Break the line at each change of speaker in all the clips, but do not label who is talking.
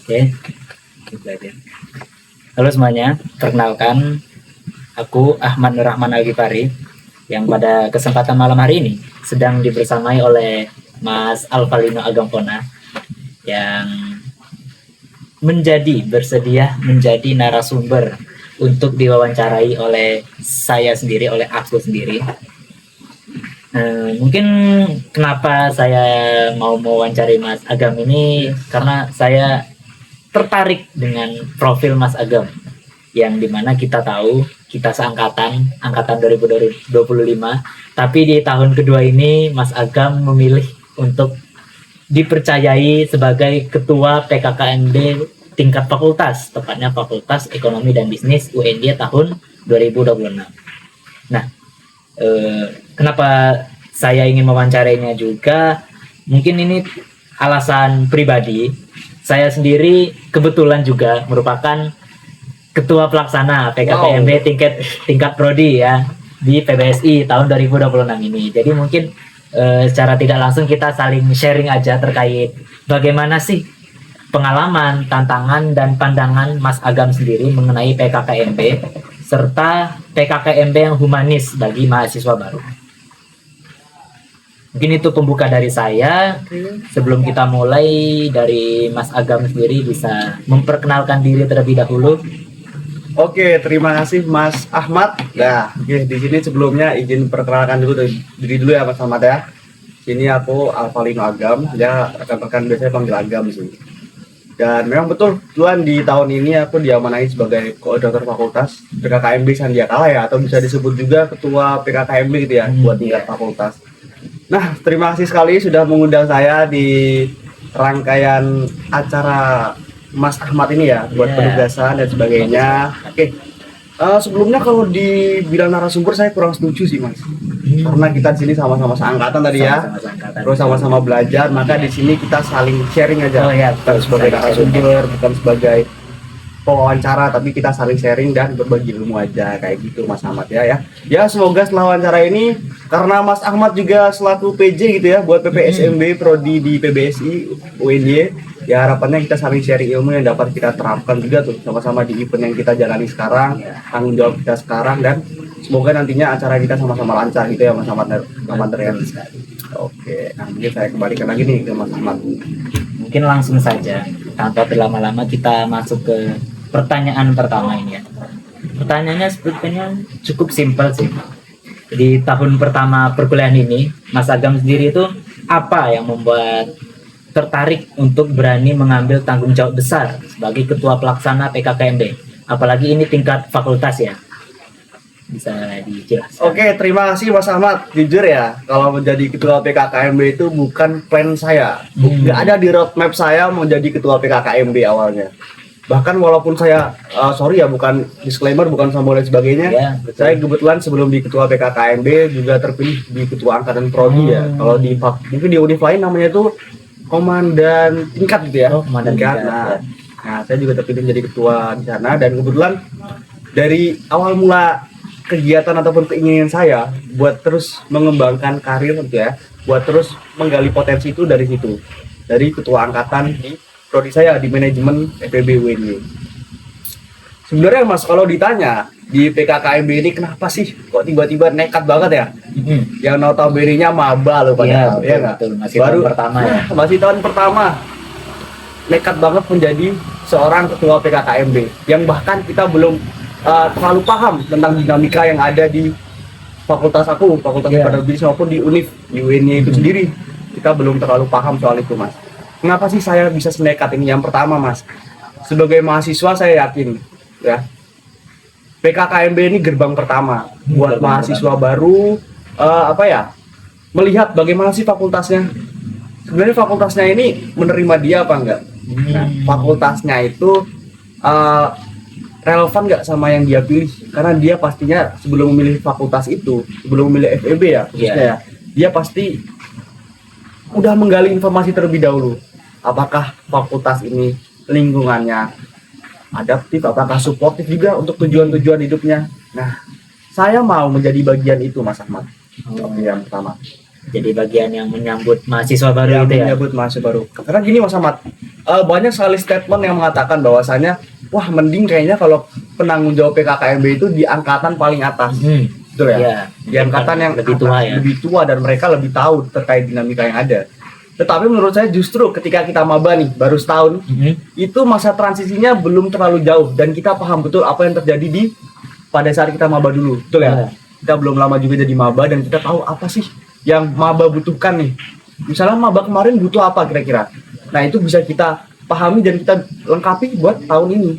Oke, belajar. Halo semuanya, perkenalkan aku Ahmad Nur Rahman Al-Ghifari yang pada kesempatan malam hari ini sedang dibersamai oleh Mas Alvalino Agampona yang bersedia menjadi narasumber untuk diwawancarai oleh saya sendiri, oleh aku sendiri. Mungkin kenapa saya mau mewawancari Mas Agam ini karena saya tertarik dengan profil Mas Agam yang dimana kita tahu kita angkatan 2025, tapi di tahun kedua ini Mas Agam memilih untuk dipercayai sebagai ketua PKKMB tingkat fakultas, tepatnya Fakultas Ekonomi dan Bisnis UNY tahun 2026. Nah, kenapa saya ingin mewawancarainya juga, mungkin ini alasan pribadi. Saya sendiri kebetulan juga merupakan ketua pelaksana PKKMB tingkat prodi ya di PBSI tahun 2026 ini. Jadi mungkin secara tidak langsung kita saling sharing aja terkait bagaimana sih pengalaman, tantangan, dan pandangan Mas Agam sendiri mengenai PKKMB serta PKKMB yang humanis bagi mahasiswa baru. Mungkin itu pembuka dari saya. Sebelum kita mulai, dari Mas Agam sendiri bisa memperkenalkan diri terlebih dahulu.
Oke, terima kasih Mas Ahmad. Nah, di sini sebelumnya izin perkenalkan diri dulu ya Mas Ahmad ya. Sini aku Alvalino Agam, ya rekan-rekan biasanya panggil Agam sih. Dan memang betul, Tuhan di tahun ini aku diamanai sebagai koordinator fakultas PKKMB Sandiakala ya, atau bisa disebut juga ketua PKKMB gitu ya, buat tingkat fakultas. Nah, terima kasih sekali sudah mengundang saya di rangkaian acara Mas Ahmad ini ya, buat penugasan dan sebagainya. Oke, sebelumnya kalau dibilang narasumber saya kurang setuju sih Mas, karena kita di sini sama-sama seangkatan tadi ya, terus sama-sama belajar, maka di sini kita saling sharing aja. Bukan sebagai narasumber, bukan sebagai pewawancara, tapi kita saling sharing dan berbagi ilmu aja kayak gitu Mas Ahmad ya. Ya semoga setelah wawancara ini, karena Mas Ahmad juga selaku PJ gitu ya buat PPSMB Prodi di PBSI UNY, ya harapannya kita saling sharing ilmu yang dapat kita terapkan juga tuh sama-sama di event yang kita jalani sekarang, tanggung jawab kita sekarang, dan semoga nantinya acara kita sama-sama lancar gitu ya Mas Ahmad ya. Oke, nah mungkin saya kembalikan lagi nih ke Mas Ahmad.
Mungkin langsung saja tanpa berlama-lama kita masuk ke pertanyaan pertama ini ya. Pertanyaannya sebetulnya cukup simpel sih. Di tahun pertama perkuliahan ini, Mas Agam sendiri itu apa yang membuat tertarik untuk berani mengambil tanggung jawab besar sebagai ketua pelaksana PKKMB? Apalagi ini tingkat fakultas ya. Bisa dijelaskan.
Oke, terima kasih Mas Ahmad. Jujur ya, kalau menjadi ketua PKKMB itu bukan plan saya. Nggak ada di roadmap saya mau jadi ketua PKKMB awalnya. Bahkan walaupun saya, bukan disclaimer, bukan sombong dan sebagainya, saya kebetulan sebelum di ketua PKKMB juga terpilih di ketua angkatan prodi ya. Kalau di mungkin di univ lain namanya itu komandan tingkat gitu ya.
Komandan tingkat.
Nah, saya juga terpilih menjadi ketua di sana, dan kebetulan dari awal mula kegiatan ataupun keinginan saya buat terus mengembangkan karir gitu ya, buat terus menggali potensi itu dari situ, dari ketua angkatan di prodi saya di manajemen FEB UNY. Sebenarnya Mas, kalau ditanya di PKKMB ini kenapa sih kok tiba-tiba nekat banget ya? Yang notabene-nya maba loh padahal, ya nggak?
Masih baru tahun pertama ya.
Masih tahun pertama. Nekat banget menjadi seorang ketua PKKMB yang bahkan kita belum terlalu paham tentang dinamika yang ada di fakultas aku, Fakultas Ekonomi Bisnis maupun di UNIF, di UNY itu sendiri. Kita belum terlalu paham soal itu Mas. Kenapa sih saya bisa senekat ini? Yang pertama Mas, sebagai mahasiswa saya yakin ya, PKKMB ini gerbang pertama buat mahasiswa baru, melihat bagaimana sih fakultasnya. Sebenarnya fakultasnya ini menerima dia apa enggak? Nah, fakultasnya itu relevan nggak sama yang dia pilih, karena dia pastinya sebelum memilih fakultas itu, sebelum memilih FEB ya khususnya ya, dia pasti udah menggali informasi terlebih dahulu. Apakah fakultas ini lingkungannya adaptif, apakah suportif juga untuk tujuan-tujuan hidupnya. Nah, saya mau menjadi bagian itu Mas Ahmad. Yang pertama.
Jadi bagian yang menyambut mahasiswa baru
yang
itu ya.
menyambut mahasiswa baru. Karena gini Mas Ahmad, banyak sekali statement yang mengatakan bahwasanya wah mending kayaknya kalau penanggung jawab PKKMB itu di angkatan paling atas. Betul ya?
Iya,
Di angkatan yang
lebih tua
atas,
ya.
lebih tua dan mereka lebih tahu terkait dinamika yang ada. Tetapi menurut saya justru ketika kita maba nih baru setahun, itu masa transisinya belum terlalu jauh dan kita paham betul apa yang terjadi di pada saat kita maba dulu, betul ya?
Iya.
Kita belum lama juga jadi maba dan kita tahu apa sih yang maba butuhkan nih. Misalnya maba kemarin butuh apa kira-kira. Nah itu bisa kita pahami dan kita lengkapi buat tahun ini.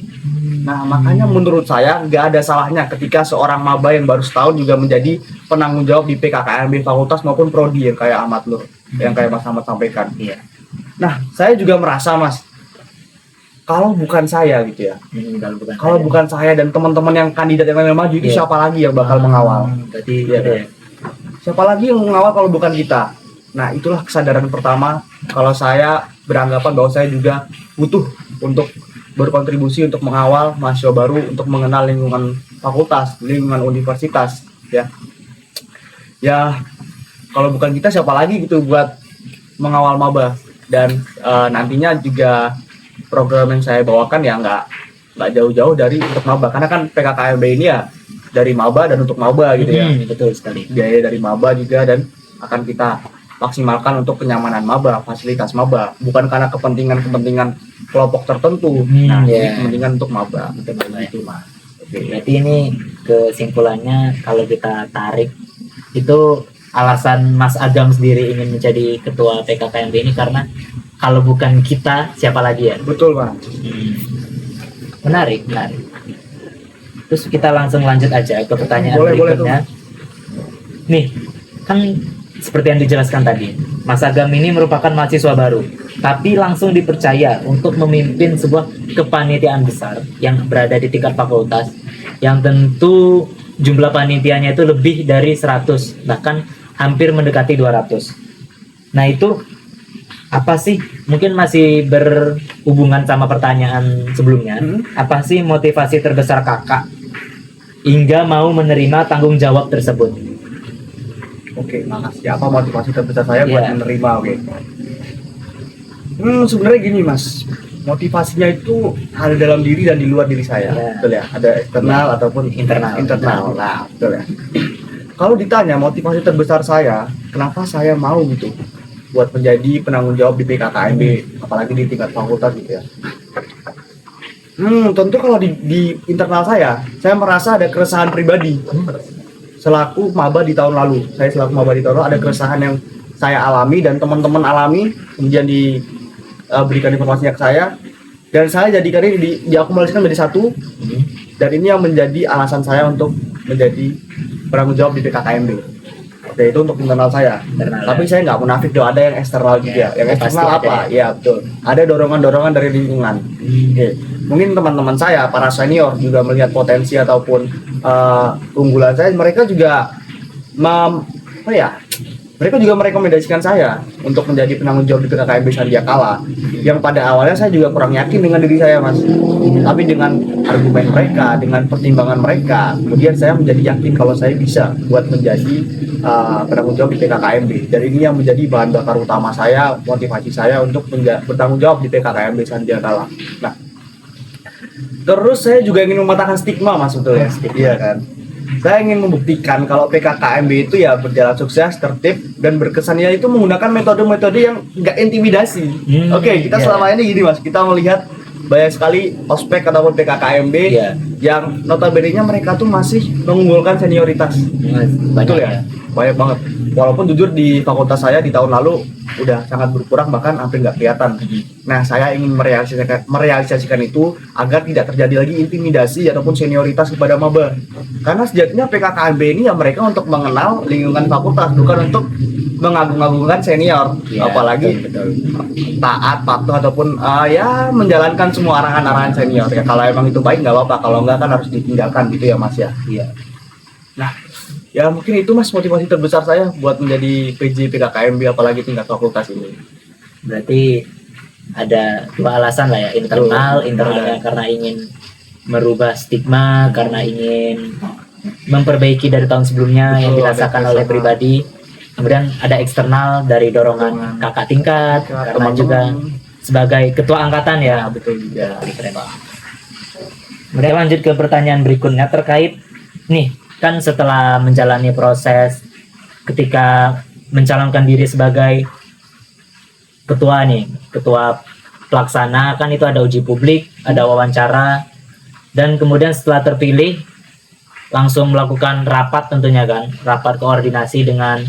Nah makanya menurut saya nggak ada salahnya ketika seorang maba yang baru setahun juga menjadi penanggung jawab di PKKMB fakultas maupun prodi yang kayak Ahmad Nur, yang kayak Mas Ahmad sampaikan.
Iya.
Nah saya juga merasa Mas, kalau bukan saya gitu ya, kalau bukan saya dan teman-teman yang kandidat yang lain maju itu
Iya.
siapa lagi yang bakal mengawal?
Berarti
Iya,
ada ya.
Siapa lagi yang mengawal kalau bukan kita? Nah itulah kesadaran pertama kalau saya beranggapan bahwa saya juga butuh untuk berkontribusi untuk mengawal mahasiswa baru, untuk mengenal lingkungan fakultas, lingkungan universitas, ya. Ya kalau bukan kita siapa lagi gitu buat mengawal maba. Dan nantinya juga program yang saya bawakan ya nggak jauh-jauh dari untuk maba, karena kan PKKMB ini ya dari maba dan untuk maba gitu ya.
Betul sekali.
Biaya dari maba juga dan akan kita maksimalkan untuk kenyamanan maba, fasilitas maba, bukan karena kepentingan kelompok tertentu. Nah, ini kepentingan untuk maba. Itu Mas. Oke.
Berarti ini kesimpulannya kalau kita tarik itu alasan Mas Agam sendiri ingin menjadi ketua PKKMB ini karena kalau bukan kita siapa lagi ya?
Betul Mas.
Menarik. Terus kita langsung lanjut aja ke pertanyaan
Boleh
berikutnya. Nih, kan seperti yang dijelaskan tadi, Mas Agam ini merupakan mahasiswa baru, tapi langsung dipercaya untuk memimpin sebuah kepanitiaan besar yang berada di tingkat fakultas, yang tentu jumlah panitianya itu lebih dari 100, bahkan hampir mendekati 200. Nah itu apa sih, mungkin masih berhubungan sama pertanyaan sebelumnya, apa sih motivasi terbesar kakak hingga mau menerima tanggung jawab tersebut?
Oke, makasih. Apa motivasi terbesar saya buat
Iya.
menerima? Oke. Sebenarnya gini Mas, motivasinya itu ada dalam diri dan di luar diri saya,
Iya.
betul ya. Ada eksternal ataupun
Internal.
Nah, betul ya. Kalau ditanya motivasi terbesar saya, kenapa saya mau gitu buat menjadi penanggung jawab di PKKMB, apalagi di tingkat fakultas gitu ya. Tentu kalau di internal saya merasa ada keresahan pribadi. Selaku maba di tahun lalu, saya selaku maba di tahun lalu ada keresahan yang saya alami dan teman-teman alami, kemudian diberikan informasinya ke saya, dan saya jadikan ini diakumulasikan menjadi satu, dan ini yang menjadi alasan saya untuk menjadi penanggung jawab di PKKMB. Yaitu untuk internal saya. Tapi saya nggak munafik dong, ada yang eksternal juga. Yang eksternal apa? Ya betul. Ada dorongan-dorongan dari lingkungan. Oke. Mungkin teman-teman saya, para senior juga melihat potensi ataupun unggulan saya, mereka juga mereka juga merekomendasikan saya untuk menjadi penanggung jawab di PKKMB Sandiakala. Yang pada awalnya saya juga kurang yakin dengan diri saya Mas. Tapi dengan argumen mereka, dengan pertimbangan mereka, kemudian saya menjadi yakin kalau saya bisa buat menjadi penanggung jawab di PKKMB. Dan ini yang menjadi bahan bakar utama saya, motivasi saya untuk bertanggung jawab di PKKMB Sandiakala. Nah, terus saya juga ingin mematahkan stigma Mas, betul ya? Iya kan? Saya ingin membuktikan kalau PKKMB itu ya berjalan sukses, tertib, dan berkesannya itu menggunakan metode-metode yang nggak intimidasi. Oke, kita selama ini gini Mas, kita melihat banyak sekali ospek ataupun PKKMB yang notabene-nya mereka tuh masih mengunggulkan senioritas. Betul ya? Banyak banget. Walaupun jujur di fakultas saya di tahun lalu udah sangat berkurang, bahkan hampir nggak kelihatan. Nah, saya ingin merealisasikan itu agar tidak terjadi lagi intimidasi ataupun senioritas kepada maba. Karena sejatinya PKKMB ini ya mereka untuk mengenal lingkungan fakultas, bukan untuk mengagung-agungkan senior. Apalagi taat, patuh ataupun ya menjalankan semua arahan-arahan senior. Ya kalau emang itu baik nggak apa-apa, kalau nggak kan harus ditinggalkan gitu ya Mas ya. Iya. Nah, ya mungkin itu Mas motivasi terbesar saya buat menjadi PJ PKKMB apalagi tingkat fakultas ini.
Berarti ada dua alasan lah ya, internalnya karena ingin merubah stigma, karena ingin memperbaiki dari tahun sebelumnya yang dirasakan oleh pribadi, kemudian ada eksternal dari dorongan kakak tingkat, karena
teman-teman.
juga sebagai ketua angkatan ya.
Betul juga.
Keren. Kemudian lanjut ke pertanyaan berikutnya terkait nih, kan setelah menjalani proses ketika mencalonkan diri sebagai ketua nih, ketua pelaksana, kan itu ada uji publik, ada wawancara, dan kemudian setelah terpilih langsung melakukan rapat tentunya kan, rapat koordinasi dengan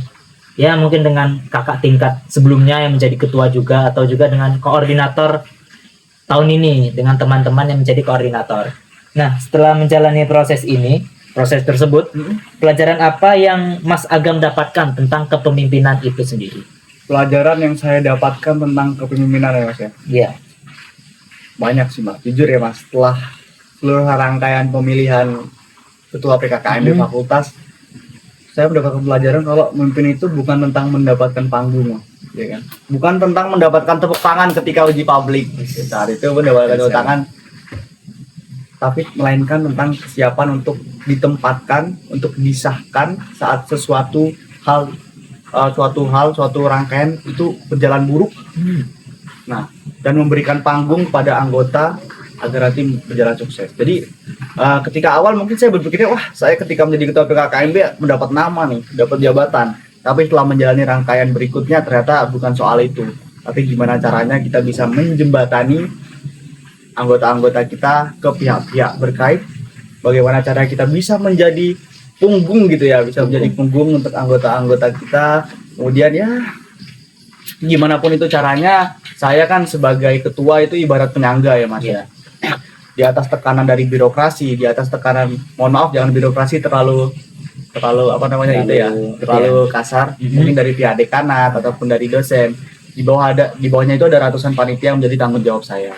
ya mungkin dengan kakak tingkat sebelumnya yang menjadi ketua juga, atau juga dengan koordinator tahun ini dengan teman-teman yang menjadi koordinator. Nah, setelah menjalani proses tersebut, pelajaran apa yang Mas Agam dapatkan tentang kepemimpinan itu sendiri?
Pelajaran yang saya dapatkan tentang kepemimpinan ya Mas ya.
Iya.
Banyak sih Mas. Jujur ya Mas, setelah seluruh rangkaian pemilihan ketua PKKMB fakultas, saya mendapatkan pelajaran kalau memimpin itu bukan tentang mendapatkan panggung, ya kan? Bukan tentang mendapatkan tepuk tangan ketika uji publik. Saat itu mendapatkan tepuk tangan, tapi melainkan tentang kesiapan untuk ditempatkan, untuk disahkan saat suatu rangkaian itu berjalan buruk. Nah, dan memberikan panggung kepada anggota agar nanti berjalan sukses. Jadi ketika awal mungkin saya berpikir, wah saya ketika menjadi ketua PKKMB mendapat nama nih, dapat jabatan. Tapi setelah menjalani rangkaian berikutnya ternyata bukan soal itu. Tapi gimana caranya kita bisa menjembatani anggota-anggota kita ke pihak-pihak berkait. Bagaimana cara kita bisa menjadi punggung gitu ya, bisa menjadi punggung untuk anggota-anggota kita. Kemudian ya gimana pun itu caranya, saya kan sebagai ketua itu ibarat penyangga ya Mas ya. Di atas tekanan dari birokrasi, di atas tekanan, mohon maaf jangan birokrasi terlalu apa namanya itu ya, terlalu kasar, mungkin dari pihak dekanat ataupun dari dosen. Di bawahnya itu ada ratusan panitia yang menjadi tanggung jawab saya.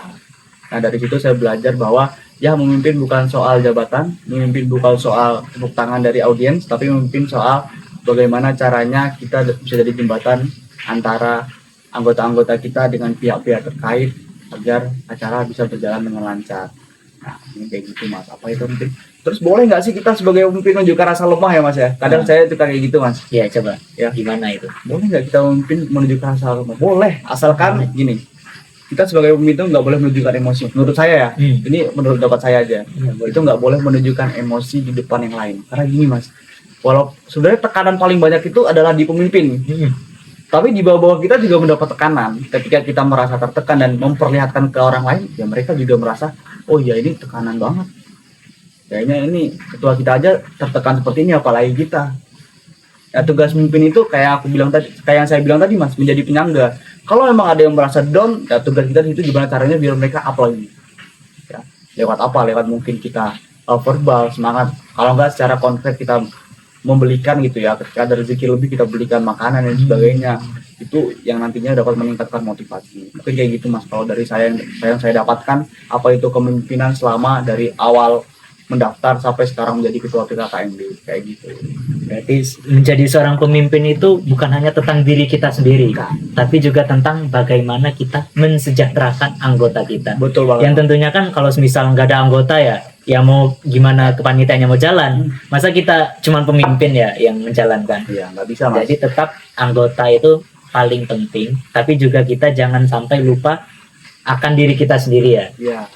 Nah, dari situ saya belajar bahwa ya memimpin bukan soal jabatan, memimpin bukan soal tepuk tangan dari audiens, tapi memimpin soal bagaimana caranya kita bisa jadi jembatan antara anggota-anggota kita dengan pihak-pihak terkait agar acara bisa berjalan dengan lancar. Nah, ini kayak gitu Mas. Apa itu mungkin? Terus boleh nggak sih kita sebagai pemimpin menunjukkan rasa lemah ya Mas ya? Kadang saya suka kayak gitu Mas.
Iya, coba.
Ya.
Gimana itu?
Boleh nggak kita memimpin menunjukkan rasa lemah? Boleh, asalkan gini. Kita sebagai pemimpin nggak boleh menunjukkan emosi. Menurut saya ya, ini menurut pendapat saya aja. Itu nggak boleh menunjukkan emosi di depan yang lain. Karena gini Mas, walau sebenarnya tekanan paling banyak itu adalah di pemimpin. Tapi di bawah-bawah kita juga mendapat tekanan. Ketika kita merasa tertekan dan memperlihatkan ke orang lain, ya mereka juga merasa, oh ya ini tekanan banget. Kayaknya ini ketua kita aja tertekan seperti ini, apalagi kita. Ya tugas pemimpin itu kayak yang saya bilang tadi Mas, menjadi penyangga. Kalau memang ada yang merasa down, ya tugas kita itu gimana caranya biar mereka up lagi. Ya, lewat apa? Lewat mungkin kita verbal, semangat. Kalau enggak secara konkret kita membelikan gitu ya, ketika ada rezeki lebih kita belikan makanan dan sebagainya, itu yang nantinya dapat meningkatkan motivasi. Mungkin kayak gitu Mas, kalau dari saya yang saya dapatkan apa itu kepemimpinan selama dari awal mendaftar sampai sekarang menjadi ketua PKKMB kayak gitu.
Berarti menjadi seorang pemimpin itu bukan hanya tentang diri kita sendiri, tapi juga tentang bagaimana kita mensejahterakan anggota kita.
Betul banget.
Yang tentunya kan kalau misal nggak ada anggota ya mau gimana kepanitiaannya mau jalan, masa kita cuman pemimpin ya yang menjalankan.
Iya, nggak bisa Mas.
Jadi tetap anggota itu paling penting, tapi juga kita jangan sampai lupa akan diri kita sendiri ya.
Iya.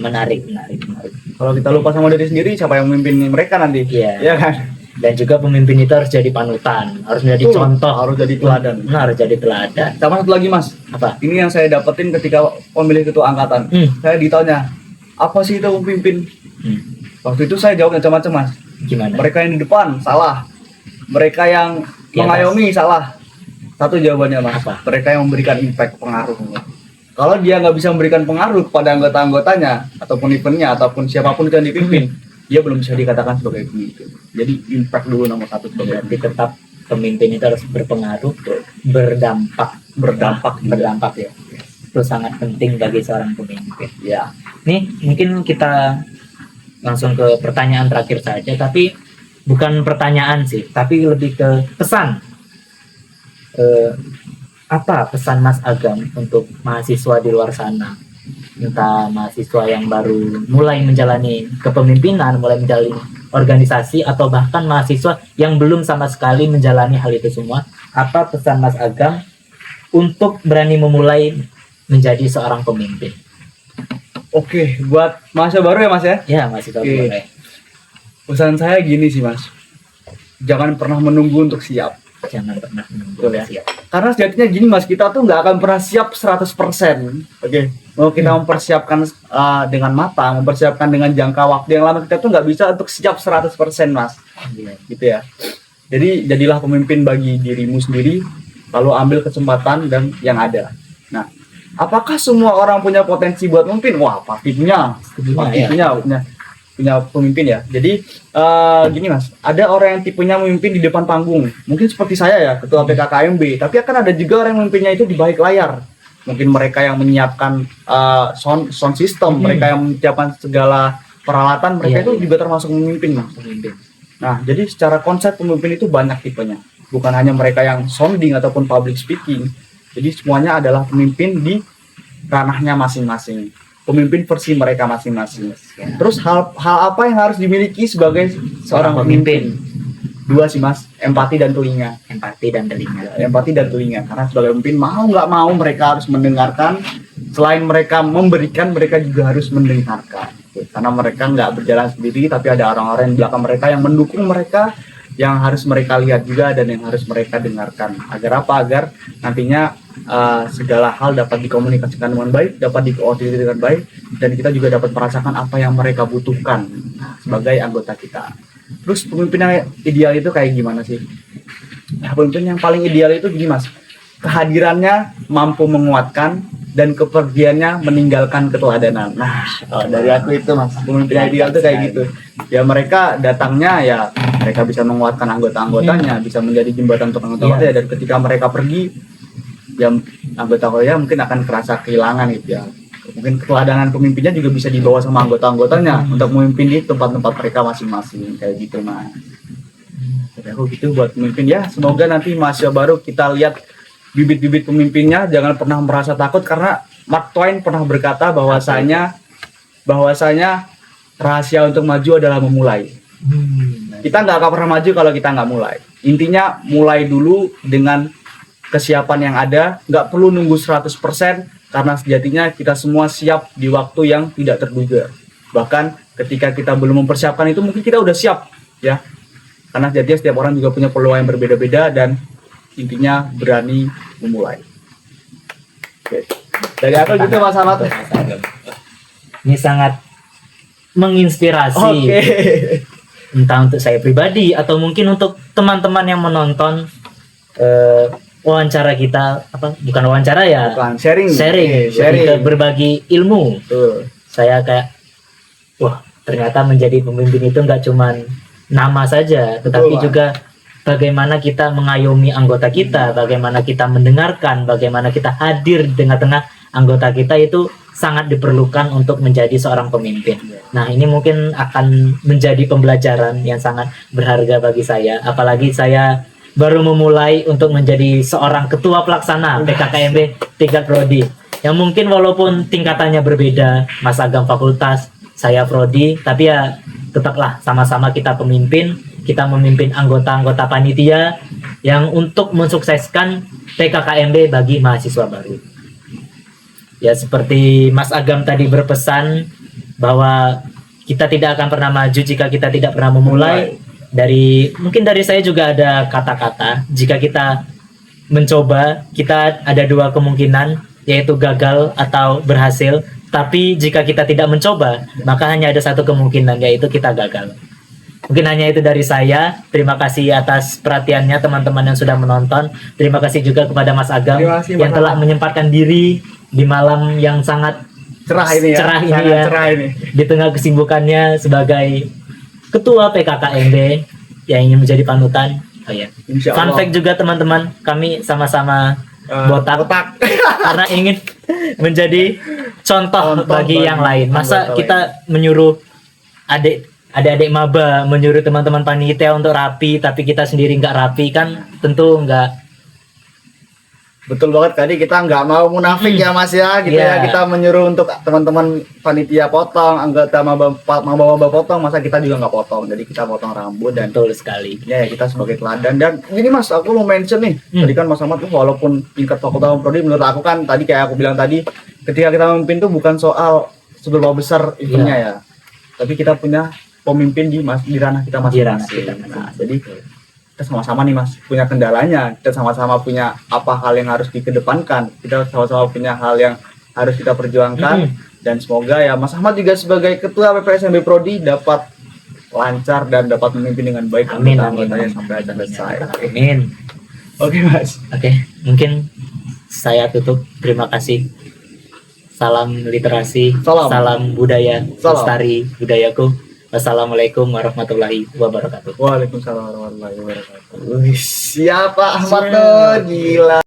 Menarik.
Kalau kita lupa sama diri sendiri, siapa yang memimpin mereka nanti?
Iya.
Iya kan?
Dan juga pemimpin itu harus jadi panutan, harus menjadi contoh,
harus jadi teladan.
Harus jadi teladan.
Sama satu lagi Mas,
Apa?
ini yang saya dapetin ketika pemilih ketua angkatan. Saya ditanya, apa sih itu pemimpin? Waktu itu saya jawab macam-macam Mas.
Gimana?
Mereka yang di depan salah, mereka yang mengayomi salah. Satu jawabannya Mas,
Apa?
mereka yang memberikan impact, pengaruh. Kalau dia nggak bisa memberikan pengaruh kepada anggota-anggotanya ataupun eventnya ataupun siapapun yang dipimpin, dia belum bisa dikatakan sebagai pemimpin. Jadi impact dulu nomor satu sebagai
Berarti tetap pemimpin itu harus berpengaruh, berdampak ya. Itu sangat penting bagi seorang pemimpin.
ya.
Nih mungkin kita langsung ke pertanyaan terakhir saja, tapi bukan pertanyaan sih, tapi lebih ke pesan. Apa pesan Mas Agam untuk mahasiswa di luar sana, entah mahasiswa yang baru mulai menjalani kepemimpinan, mulai menjalani organisasi atau bahkan mahasiswa yang belum sama sekali menjalani hal itu semua, apa pesan Mas Agam untuk berani memulai menjadi seorang pemimpin?
Oke, buat mahasiswa baru ya Mas ya.
Ya, mahasiswa
Oke.
boleh.
Pesan saya gini sih Mas, jangan pernah menunggu untuk siap.
Jangan pernah menunggu.
Betul ya.
siap.
Karena sejatinya gini Mas, kita tuh nggak akan pernah siap 100%. Oke, mau kita mempersiapkan dengan matang, mempersiapkan dengan jangka waktu yang lama, kita tuh nggak bisa untuk siap 100% Mas.
Iya.
Gitu ya. Jadi jadilah pemimpin bagi dirimu sendiri, lalu ambil kesempatan dan yang ada. Nah, apakah semua orang punya potensi buat memimpin? Wah, pasti punya. Pasti
ya.
punya pemimpin ya. Jadi gini Mas, ada orang yang tipenya memimpin di depan panggung. Mungkin seperti saya ya, ketua PKKMB. Tapi akan ada juga orang yang memimpinnya itu di balik layar. Mungkin mereka yang menyiapkan sound system, mereka yang menyiapkan segala peralatan, mereka
Iya,
itu
iya.
juga termasuk memimpin Mas.
Pemimpin.
Nah, jadi secara konsep pemimpin itu banyak tipenya. Bukan hanya mereka yang sounding ataupun public speaking. Jadi semuanya adalah pemimpin di ranahnya masing-masing. Pemimpin versi mereka masing-masing.
Ya.
Terus hal apa yang harus dimiliki sebagai seorang pemimpin? Dua sih Mas, empati dan telinga.
Empati dan telinga.
Empati dan telinga. Karena sebagai pemimpin mau nggak mau mereka harus mendengarkan. Selain mereka memberikan, mereka juga harus mendengarkan. Karena mereka nggak berjalan sendiri, tapi ada orang-orang di belakang mereka yang mendukung mereka, yang harus mereka lihat juga dan yang harus mereka dengarkan. Agar apa? Agar nantinya segala hal dapat dikomunikasikan dengan baik, dapat dikoordinir dengan baik, dan kita juga dapat merasakan apa yang mereka butuhkan sebagai anggota kita. Terus pemimpin yang ideal itu kayak gimana sih? Nah, pemimpin yang paling ideal itu gini Mas, kehadirannya mampu menguatkan dan kepergiannya meninggalkan keteladanan. Nah, dari aku itu Mas, pemimpin yang ideal itu kayak gitu. Ya mereka datangnya ya mereka bisa menguatkan anggota-anggotanya, bisa menjadi jembatan untuk anggota-anggotanya, dan ketika mereka pergi, ya anggota-anggotanya mungkin akan kerasa kehilangan gitu ya. Mungkin keteladanan pemimpinnya juga bisa dibawa sama anggota-anggotanya untuk memimpin di tempat-tempat mereka masing-masing kayak gitu Mas. Jadi aku gitu buat pemimpin ya. Semoga nanti mahasiswa baru kita lihat bibit-bibit pemimpinnya, jangan pernah merasa takut karena Mark Twain pernah berkata bahwasanya rahasia untuk maju adalah memulai. Kita nggak akan pernah maju kalau kita nggak mulai. Intinya mulai dulu dengan kesiapan yang ada, nggak perlu nunggu 100% karena sejatinya kita semua siap di waktu yang tidak terduga. Bahkan ketika kita belum mempersiapkan itu mungkin kita udah siap ya. Karena sejatinya setiap orang juga punya peluang yang berbeda-beda dan intinya berani memulai. Oke. Dari aku gitu Mas Ahmad.
Ini sangat menginspirasi.
Oke.
Entah untuk saya pribadi atau mungkin untuk teman-teman yang menonton wawancara kita, apa bukan wawancara ya,
Bukan sharing.
kita berbagi ilmu.
Betul.
Saya kayak wah, ternyata menjadi pemimpin itu nggak cuman nama saja, tetapi
Betul,
juga bagaimana kita mengayomi anggota kita, bagaimana kita mendengarkan, bagaimana kita hadir di tengah-tengah anggota kita, itu sangat diperlukan untuk menjadi seorang pemimpin. Nah, ini mungkin akan menjadi pembelajaran yang sangat berharga bagi saya, apalagi saya baru memulai untuk menjadi seorang ketua pelaksana PKKMB tingkat prodi. Yang mungkin walaupun tingkatannya berbeda, Mas Agam fakultas, saya prodi, tapi ya tetaplah sama-sama kita pemimpin, kita memimpin anggota-anggota panitia yang untuk mensukseskan PKKMB bagi mahasiswa baru. Ya seperti Mas Agam tadi berpesan bahwa kita tidak akan pernah maju jika kita tidak pernah memulai. Mungkin dari saya juga ada kata-kata, jika kita mencoba, kita ada dua kemungkinan, yaitu gagal atau berhasil. Tapi jika kita tidak mencoba, maka hanya ada satu kemungkinan, yaitu kita gagal. Mungkin hanya itu dari saya. Terima kasih atas perhatiannya teman-teman yang sudah menonton. Terima kasih juga kepada Mas Agam yang telah menyempatkan diri di malam yang sangat
cerah ini ya. Cerah ini.
Di tengah kesibukannya sebagai ketua PKKMB yang ingin menjadi panutan. Oh ya. Fun fact juga teman-teman, kami sama-sama botak karena ingin menjadi contoh bagi yang lain. Masa kita menyuruh adik-adik maba, menyuruh teman-teman panitia untuk rapi, tapi kita sendiri nggak rapi, kan tentu nggak
Betul banget, tadi kita nggak mau munafik ya Mas ya, gitu
Iya.
ya. Kita menyuruh untuk teman-teman panitia potong, anggota maba potong, masa kita juga nggak potong. Jadi kita potong rambut dan
Betul sekali.
ya kita sebagai teladan. Dan ini Mas, aku mau mention nih,
Hmm.
tadi kan Mas Ahmad tuh walaupun tingkat fakultas prodi, menurut aku kan tadi kayak aku bilang tadi, ketika kita memimpin tuh bukan soal seberapa besar eventnya ya, tapi kita punya pemimpin di ranah kita
Di ranah
masing-masing.
kita
Nah,
masing-masing.
jadi kita sama-sama nih Mas punya kendalanya, kita sama-sama punya apa hal yang harus dikedepankan, kita sama-sama punya hal yang harus kita perjuangkan. Dan semoga ya Mas Ahmad juga sebagai ketua PPSMB Prodi dapat lancar dan dapat memimpin dengan baik
Amin, amin,
anggota-anggotanya
amin.
sampai acara selesai.
Amin.
Oke Mas.
Oke, mungkin saya tutup. Terima kasih. Salam literasi,
Salam.
budaya,
Salam.
lestari budayaku. Wassalamualaikum warahmatullahi wabarakatuh.
Waalaikumsalam warahmatullahi wabarakatuh. Wih, siapa Ahmad
Siap.
tuh? Gila.